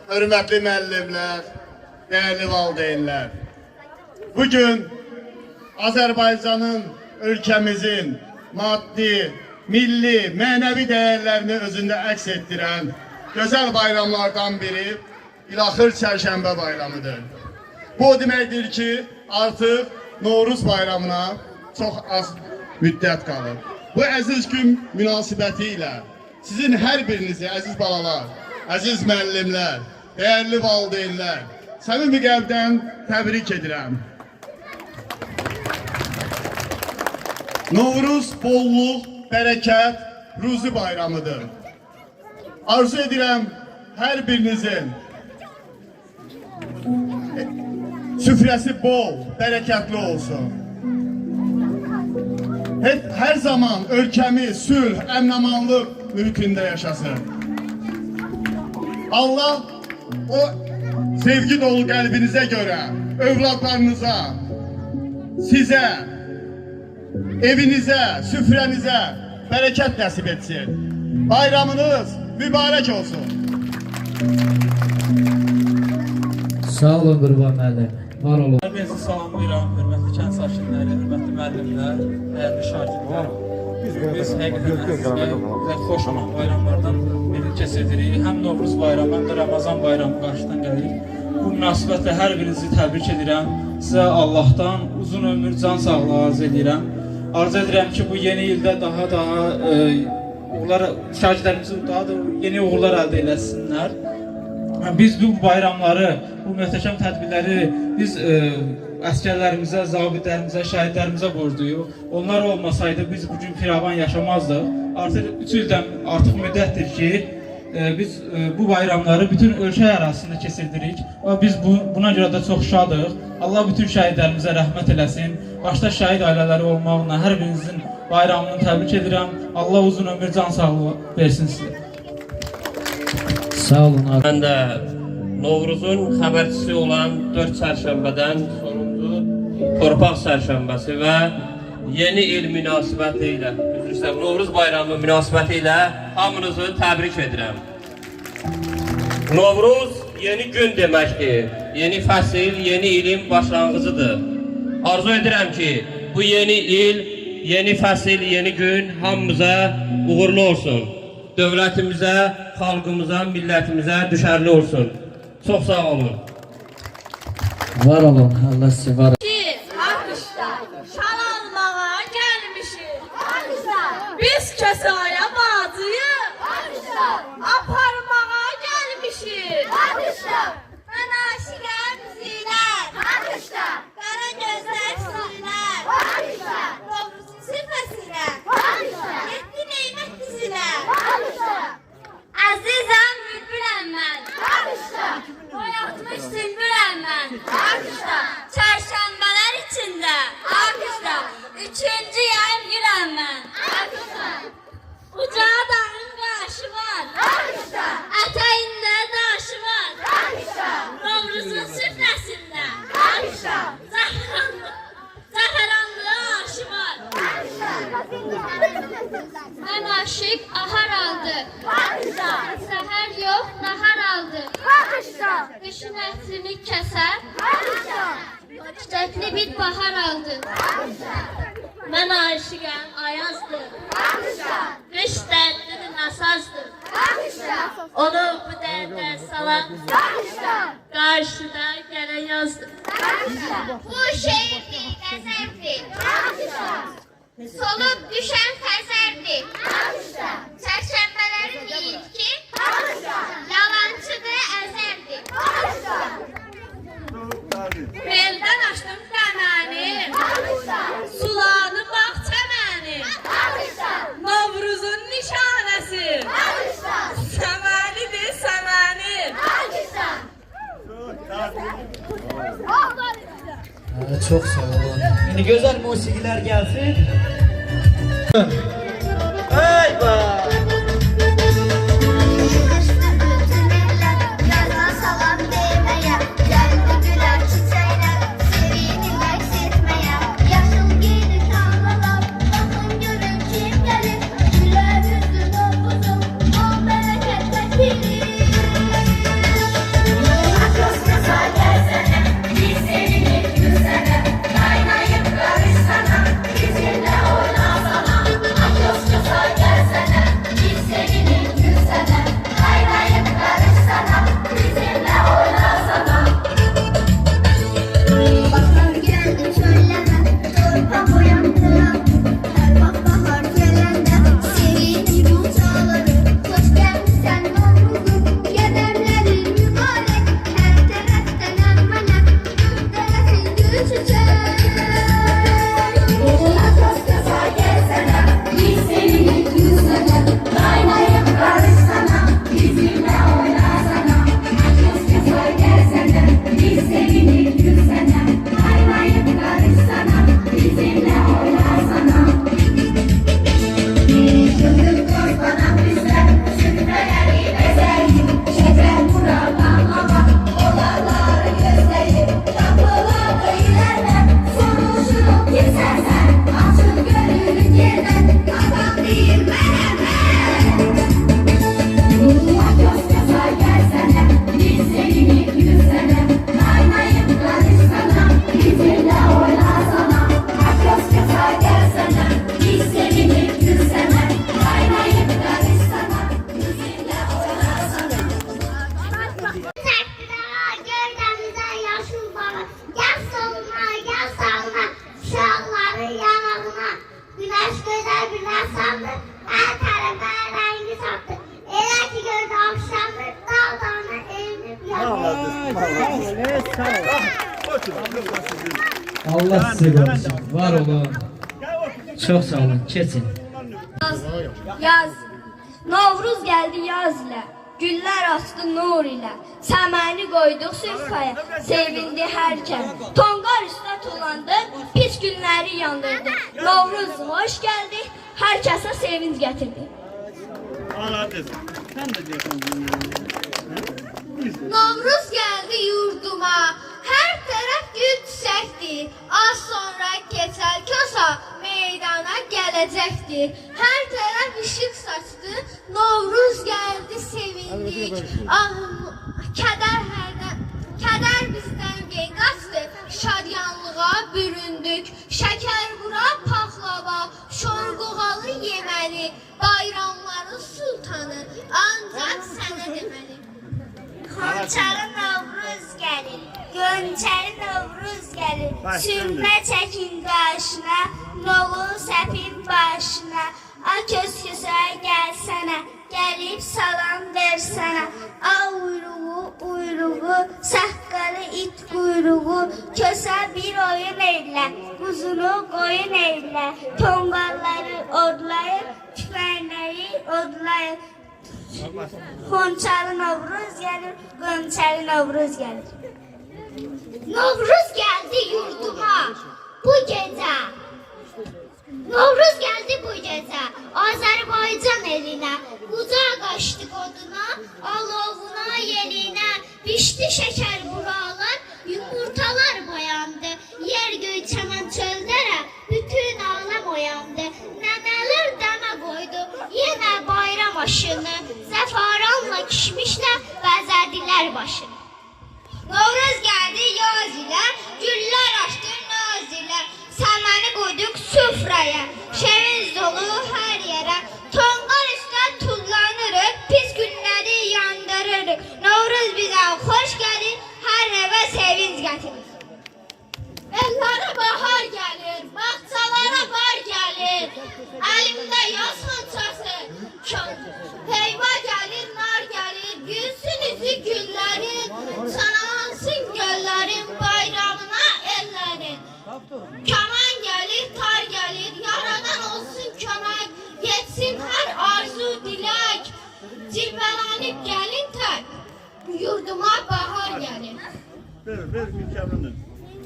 hörmətli müəllimlər, dəyərli valideynlər. Bugün Azərbaycanın, ölkəmizin maddi, milli, mənəvi dəyərlərini özündə əks etdirən gözəl bayramlardan biri İlaxır Çərşənbə bayramıdır. Bu deməkdir ki, artıq Novruz bayramına çox az müddət qalır. Bu əziz gün münasibəti ilə sizin hər birinizi, əziz balalar, əziz müəllimlər, dəyərli valideynlər, səmimi qəlbdən təbrik edirəm. Novruz bollluq, bərəkət, ruzi bayramıdır. Arzu edirəm hər birinizin süfrəsi bol, bərəkətli olsun. Hər zaman ölkəmiz sülh, əmin-amanlıq mühitində yaşasın. Allah o sevgi dolu qəlbinizə görə övladlarınıza, sizə, evinizə, süfrənizə bərəkət nəsib etsin. Bayramınız mübarək olsun. Sağ olun Qurban müəllim, var olun. Hər birinizi salamlayıram, hörmətli kənd sakinləri, hörmətli müəllimlər, dəyərli şagirdlər. Biz həqiqətən xoş olan bayramlardan birini keçirdirik. Həm Novruz bayramı, həm də Ramazan bayramı qarşıdan gəlir. Bu münasibətlə hər birinizi təbrik edirəm. Sizə Allahdan uzun ömür, can sağlığı arz edirəm. Arzu edirəm ki, bu yeni ildə daha şagirdlərimizi daha da yeni uğurlar əldə eləsinlər. Biz bu bayramları, bu möhtəşəm tədbirləri biz əsgərlərimizə, zabitlərimizə, şəhidlərimizə borcluyuq. Onlar olmasaydı biz bugün firavan yaşamazdıq. Artıq 3 ildən artıq müddətdir ki, biz bu bayramları bütün ölkə arasında keçirdirik. Biz buna görə də çox şadıq. Allah bütün şəhidlərimizə rəhmət eləsin. Başda şəhid ailələri olmaqla hər birinizin bayramını təbrik edirəm. Allah uzun ömür, can sağlığı versin sizə. Sağ olun abi. Mən də Novruzun xəbərçisi olan 4 çərşənbədən sonuncu Torpaq çərşənbəsi və yeni il münasibəti ilə, Novruz bayramı münasibəti ilə hamınızı təbrik edirəm. Novruz yeni gün deməkdir, yeni fəsil, yeni ilin başlanğıcıdır. Arzu edirəm ki, bu yeni il, yeni fəsil, yeni gün hamımıza uğurlu olsun. Dövlətimizə, xalqımıza, millətimizə düşərli olsun. Çox sağ olun. Var olun, Allah sizi var. Şal almağa gəlmişik. Biz kəsaya bacıyıq. Aparmağa gəlmişik. Mən aşiqəm Zinət. Qara gözlər Zinət. Novruzun sifəsinə. Yetdi neymət dizinə. Əzizəm bülbüləm mən. Oyatmış sümbüləm mən. Çərşənbələr içində. Üçüncü yayım girəm mən. Ucağa dağın qaşı var. Ətəyində daşı var. Novruzun süfrəsində. Zəfəranlığa aşı var. Mən aşıq ahar aldı. Səhər yox, nahar aldı. Qışın ətrini kəsər. Çiçəkli bir bahar aldı. Mən aşıqəm ayazdır. Qış dərdlidir, nasazdır. Onu bu dərdə salan qarşıda gələn yazdır. Bu şeirdir, qəzəldir. Solub düşən xəzərdir. Çərşənbələrin ilki yalancıdır, əzərdir. Beldən açdım qəməni, sulanı bağça məni. Novruzun nişanəsi, səməlidir, səməni. Çok sağ olun. Şimdi güzel musikiler gelsin. Eyvah! Allah sizi korusun. Var olun. Çok sağ olun. Keçin. Yaz. Novruz geldi yaz ile. Güller açtı nur ile. Səməni koyduk süfraya. Sevindi herkes. Tonqal üstüne tullandık. Pis günleri yandırdık. Novruz hoş geldi. Herkese sevinç getirdi. Novruz geldi yurduma. Her taraf yüksekti. Az sonra keçel kosa meydana gelecekti. Her taraf ışık saçtı. Novruz geldi sevindik. Ah, keder bizden qaçtı. Şadyanlığa büründük. Şeker bura paxlava. Şorğuğalı yeməli. Bayramların sultanı. Ancak sənə deməli. Xonçalı Novruz gəlir, Gönçəli Novruz gəlir. Sürmə çəkin qarşına, novul səpin başına. Al köz-kösə gəlsənə, gəlib salam versənə. Al uyruğu, saqqalı it quyruğu. Kösə bir oyun eylə, quzunu qoyun eylə. Tonqalları odlayır, tüfənləri odlayır. Xonçalı Novruz gəlir, Gönçəli Novruz gəlir. Novruz gəldi yurduma bu gecə. Novruz gəldi bu gecə Azərbaycan elinə. Qucaq qaçdı oduna, alovuna, yelinə. Bişdi şəkər buralar, yumurtalar boyandı. Yer göy çəmən çöldərə, bütün aləm oyandı. Nənələr dəmə qoydu, yenə bayram aşını. Zəfaranla kişmişlər, bəzədilər başını. Novruz gəldi yaz ilə, güllər açdı naz ilə. Səməni qoyduk süfrəyə, şevinc dolu hər yerə. Tonqal üstə tullanırıq, pis günləri yandırırıq. Novruz bizə xoş gəlir, hər evə sevinç gətirir. Ellərə bahar gəlir, bağçalara bar gəlir. Əlimdə yaz xonçası, heyva gəlir, nar gəlir. Gülsün üzü güllərin, sanansın göllərin, bayramına ellərin. Kaman gəlir, tar gəlir, yaradan olsun kömək. Yetsin hər arzu dilək, cilvələnib gəlin tək. Yurduma bahar gəlir.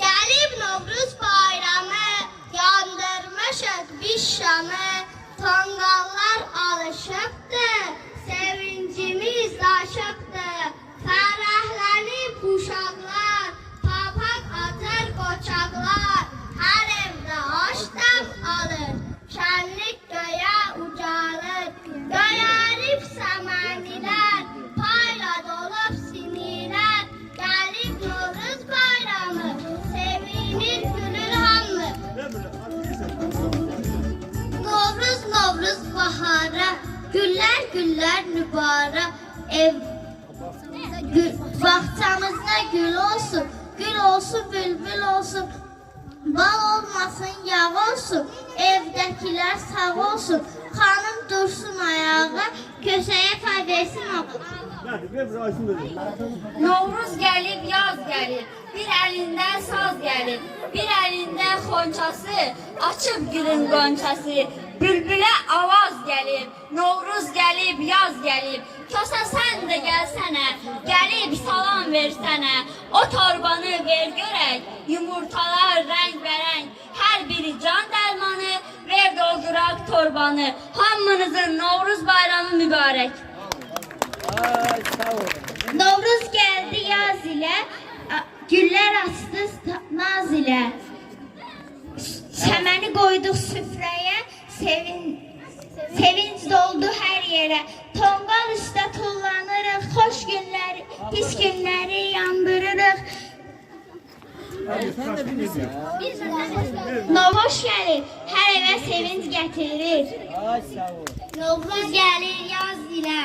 Gəlib Novruz bayramı, yandırmışıq biz şamı. Tonqallar alışıbdır, sevincimiz aşıbdır. Fərəhlənib uşaqlar, papaq atır qoçaqlar. Hər evdə aşdam alır, şənlik göyə ucalır. Göyərib səmənilər, payla dolub sinirlər. Gəlib Novruz bayramı, sevinir gülür hamı. Novruz bahara, güller güller nübara. Bahçamızda gül olsun, gül olsun, bülbül olsun. Bal olmasın, yağ olsun, evdəkiler sağ olsun. Xanım dursun ayağa, köşeye pay versin oğul. Novruz gəlib, yaz gəlir, bir əlində saz gəlir, bir əlində xonçası, açıb gülün qonçası, bülbülə avaz gəlir, Novruz gəlib, yaz gəlib, kösə sən də gəlsənə, gəlib salam versənə, o torbanı ver görək, yumurtalar rəng-bərəng, hər biri can dərmanı, ver dolduraq torbanı, hamınızın Novruz bayramı mübarək. Novruz geldi yaz ile, güller açtı naz ile. Səməni koyduk süfrəyə, sevinç doldu her yere. Tonqal üstə tullanırıq, xoş günləri, pis günləri yandırırıq. Novruz gəlir, hər evə sevinç gətirir. Novruz gəlir yaz ilə.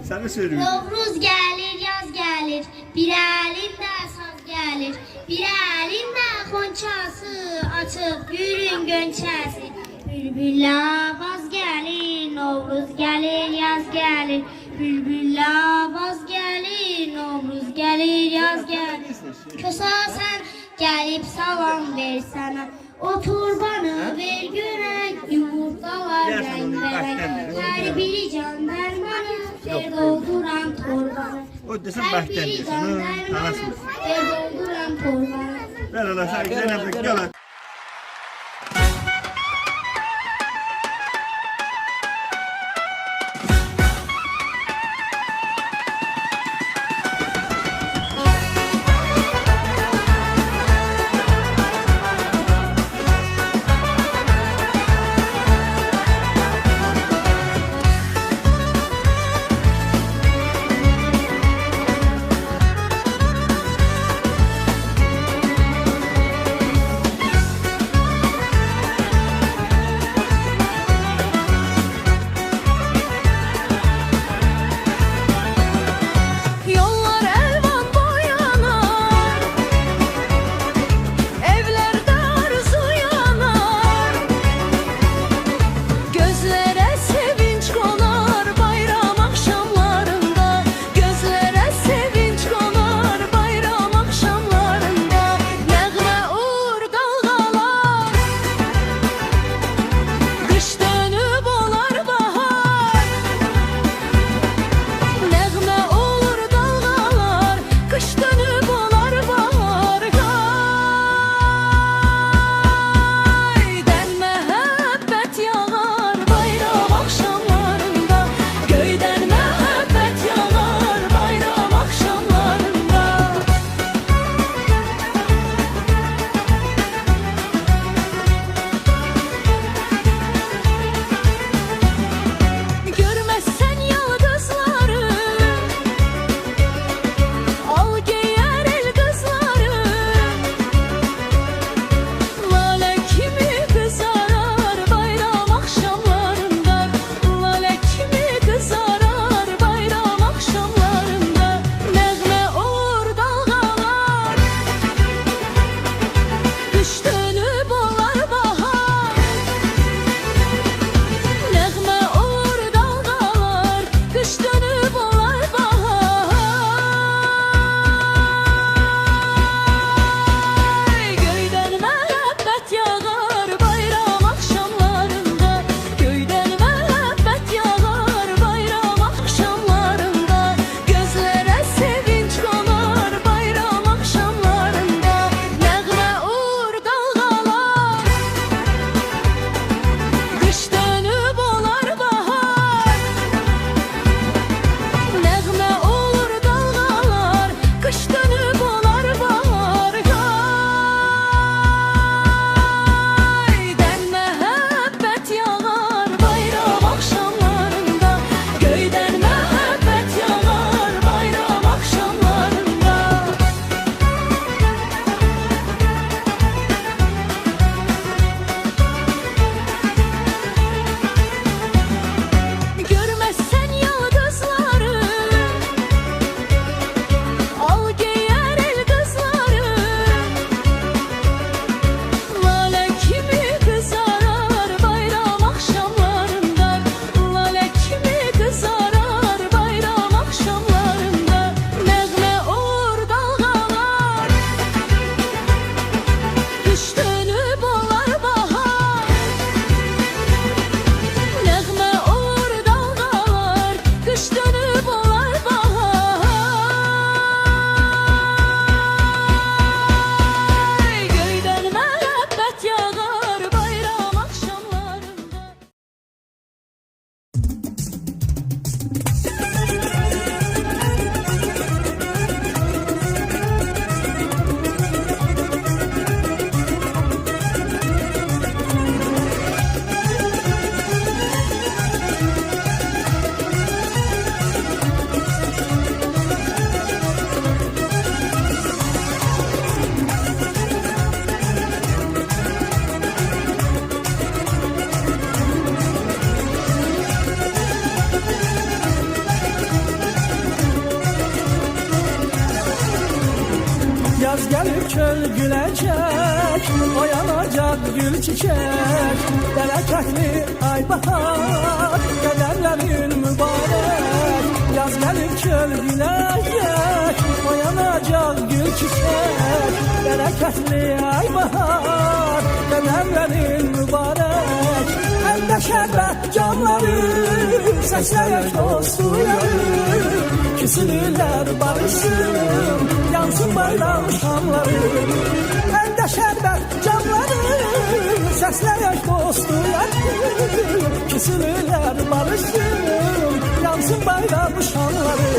Sen de söylüyorsun. Novruz gəlir, yaz gəlir, bir əlində saz gəlir, bir əlində xonçası açıb gülün gönçəsi. Bülbül avaz gəlir, Novruz gəlir, yaz gəlir, bülbül avaz gəlir, Novruz gəlir. yaz gəlir. Kösasən gəlib salam ver sənə. O turbanı ver görək, yumurtalar rəng-bərəng. Hər biri can dərmanı, ver dolduran torbanı. O desin Hər Bəhten biri desin. can Hı, dərmanı, tanısınız. ver dolduran torbanı. Ver Allah sen Zeynep'e gel. Yollar elvan boyanar, evlerde arzu yanar, gözlere sevinç konar bayram akşamlarında, gözlere sevinç konar bayram akşamlarında, nəğmə uğur dalgalar, kış dönüp olar bahar, nəğmə olur dalgalar, kış dönüp olar bahar. Gaydən məhəbbət yağar bayram akşamlarında, göydən məhəbbət yağar bayram akşamlarında. Görmezsen yıldızları, al giyer el kızları, lale kimi kızarar bayram akşamlarında, lale kimi kızarar bayram akşamlarında, nəğmə olur dalgalar, kış dönüp olar bahar, nəğmə olur dalgalar, kış dönüp olar bahar. Göydən məhəbbət yağar bayram akşamlarında, göydən məhəbbət yağar bayram akşamlarında, gözlərə sevinç qonar bayram akşamlarında, nəğmə uğur dalgalar, kış dönüp olar bahar, nəğmə olur dalgalar, kış dönüp olar bahar. Gaydən məhəbbət yağar bayram akşamlarında, göydən məhəbbət yağar bayram akşamlarında. Görmezsen yıldızları, al giyer el kızları, lale kimi kızarar bayram akşamlarında, lale kimi kızarar bayram akşamlarında, nəğmə olur dalgalar, kış dönüp olar bahar, nəğmə olur dalgalar, kış dönüp olar bahar. Göydən məhəbbət yağar bayram akşamlarında. Yaz gelip çöl gülecek, oyanacak gül çiçek. Bereketli ay bahar, kederlerin mübarek. Yaz gelip çöl gülecek, oyanacak bereketli ay bahar, qədərlərin mübarək. Əldə şərbət camları, səsləyək dostu yarı, küsülürlər barışsın, yansın bayram şamları. Əldə şərbət camları, səsləyək dostu yarı, küsülürlər barışsın, yansın bayram şamları.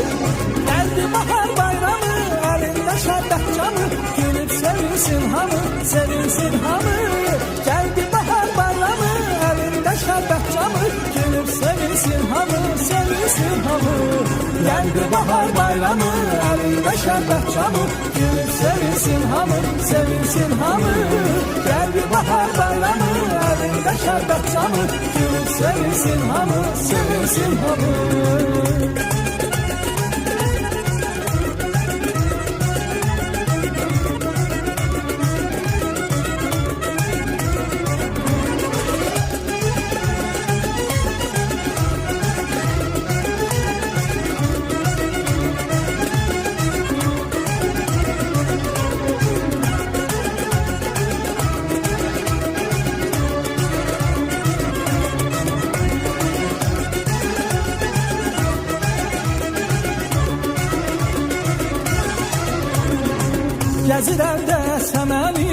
Gəldi bahar bayramı, əlində şərbət camı, gülüb sevinsin hamı, sevinsin hamı. Gəldi bahar bayramı, əlində şərbət camı, gülüb sevinsin hamı, sevinsin hamı. Gəldi bahar bayramı, əlində şərbət camı, gülüb sevinsin hamı, sevinsin hamı. Gəldi bahar bayramı, əlində şərbət camı, gülüb sevinsin hamı, sevinsin hamı. Gəzirəndə səməni,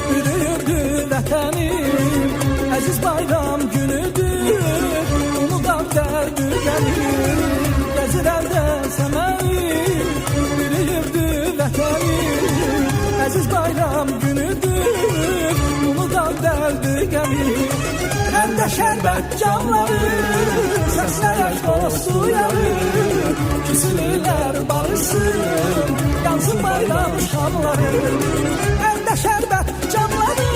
bürüyürdü vətənim. Əziz bayram günüdür, unudaq dərdi gəlir. Gəzirəndə səməni, bürüyürdü vətənim. Əziz bayram günüdür, unudaq dərdi gəlir. Əldə şərbət camları, səsləyək dostu yarı, küsülürlər barışsın, yansın bayram şamları. Əldə şərbət camları,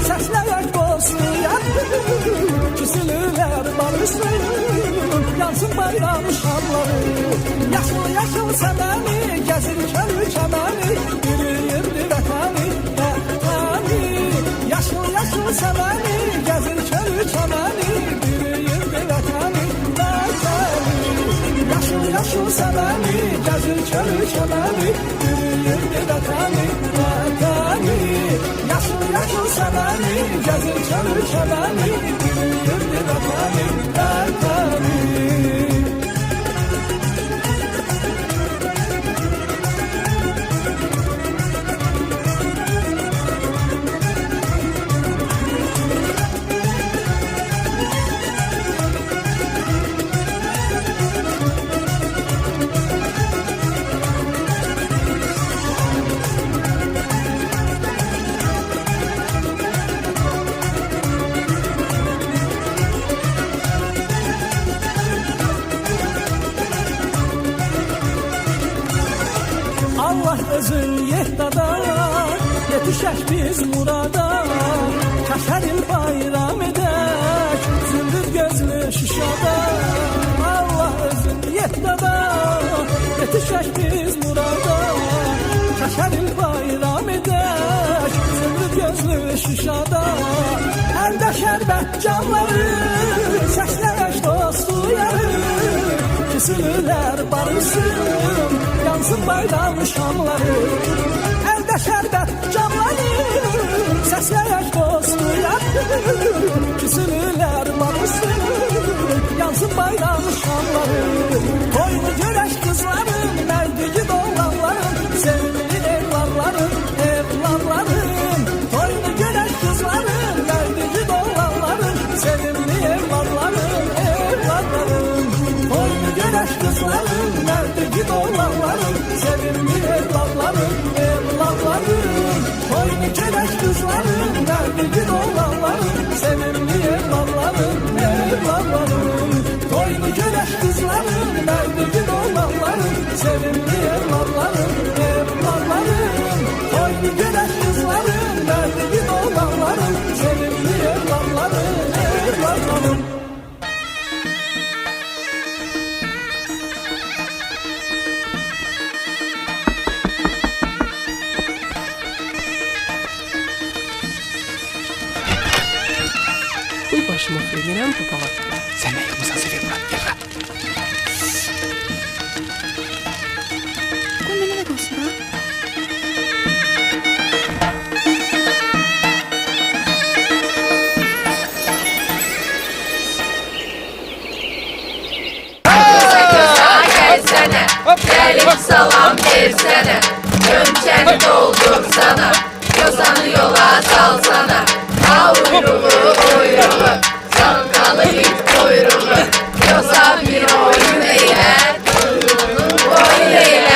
səsləyək dostu yarı, küsülürlər barışsın, yansın bayram şamları. Yaşıl yaşıl səməni, gəzir kəlü kəməni, yürüyürdü vətəni, vətəni. Yaşıl yaşıl səməni, gəzir kəlü kəməni, yürüyürdü vətəni, vətəni. Yaşıl yaşıl səməni, gəzir kəlü kəməni, yürüyürdü vətəni, vətəni. Yaşıl yaşıl səməni, gəzir kəlü kəməni, yürüyürdü vətəni, vətəni. Allah özün yehdada, yetişək biz murada. Kəşər il bayram edək, zümbül gözlü Şuşada. Allah özün yehdada, yetişək biz murada. Kəşər il bayram edək, zümbül gözlü Şuşada. Əldə şərbət camları, səsləyək dostu yarı, küsülürlər barışsın, yansın bayram şamları. Əldə şərbət camları, səsləyək dostu yarı, küsülürlər barışsın, yansın bayram şamları. Toyunu görək qızların, mərdigi doğanların, sevimli evladların, evladların. Toyunu görək qızların, mərdigi doğanların, sevimli evladların, evladların. Toyunu görək qızların, mərdigi doğanların, sevimli evladların, evladların. Toyunu görək qızların, mərdigi doğanların, sevimli evladların, evladların. Toyunu görək qızların, mərdigi doğanların, sevimli evladların, evladların. Toyunu görək qızların, mərdigi doğanların, sevimli evladların, evladların. Başıma fırlayacağım bu baba. Sen ne yapmışsın Sefer Murat? Gel lan. Bu ne demek olsun ha? salam versene, Gönçəni doldursana, Yosanı yola salsana, Avruğu oyruğu, Salkalı it kuyruğu, Yosa bir oyun eyler, oyun eyler.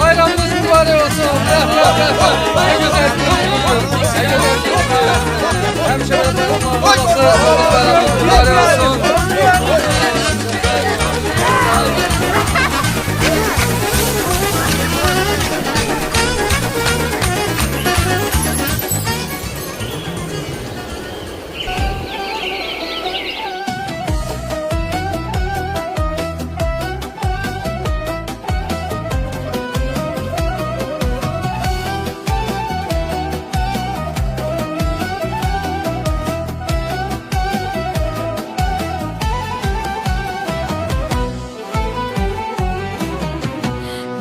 Bayramınız mübarek olsun. Ne güzel. Hemşehrilerim bayramınız mübarek olsun.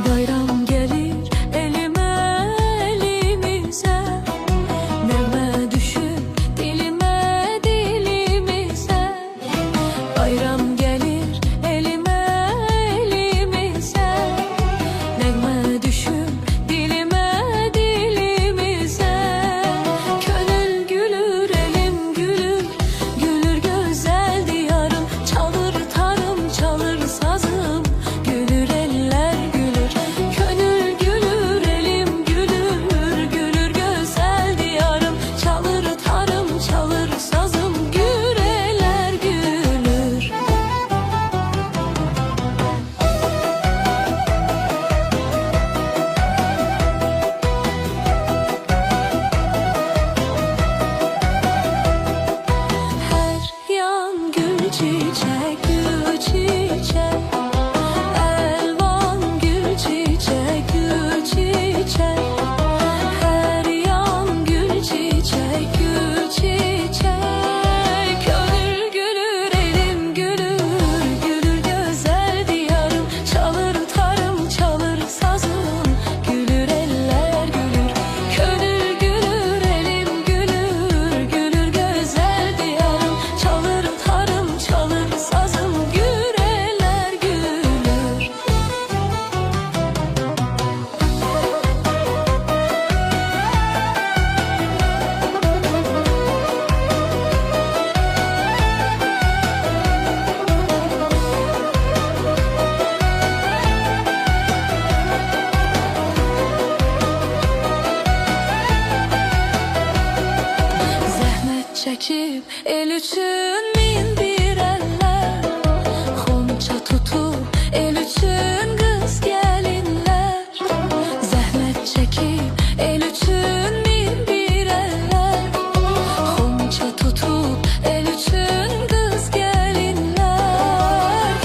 Bayram gelir elime elimize, Nəğmə düşür dilimə dilimize. Bayram gelir elime elimize, Nəğmə düşür dilimə dilimize. Könül gülür elim gülür, gülür güzel diyarım, çalır tarım çalır sazım, gülür eller gülür. Könül gülür elim gülür, gülür güzel diyarım, çalır tarım çalır sazım, gül eller gülür. Her yan gül çiçek gül çiçek, elvan gül çiçek gül çiçek. Her yan gül çiçek gül çiçek. Gönül gülür elim gülür, gülür güzel diyarım, çalır tarım çalır sazım, gülür eller gülür. Gönül gülür elim gülür, gülür güzel diyarım, çalır tarım çalır sazım, gül eller gülür. Zəhmət çəkib el üçün min bir əllər, xonça tutub el üçün qız gəlinlər. Zəhmət çəkib el üçün min bir əllər, xonça tutub el üçün qız gəlinlər.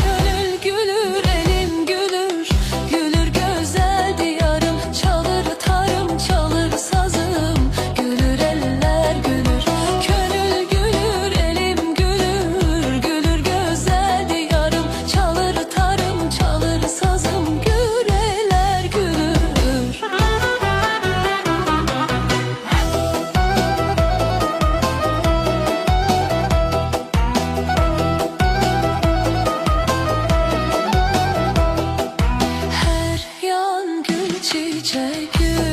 Könül gülür elim gülür, gülür gözəl diyarım, çalır tarım çalır sazım, gülür eller gülür. Könül gülür elim gülür, gülür güzel diyarım, çalır tarım çalır sazım, gül eller gülür. Her yan gül çiçek gül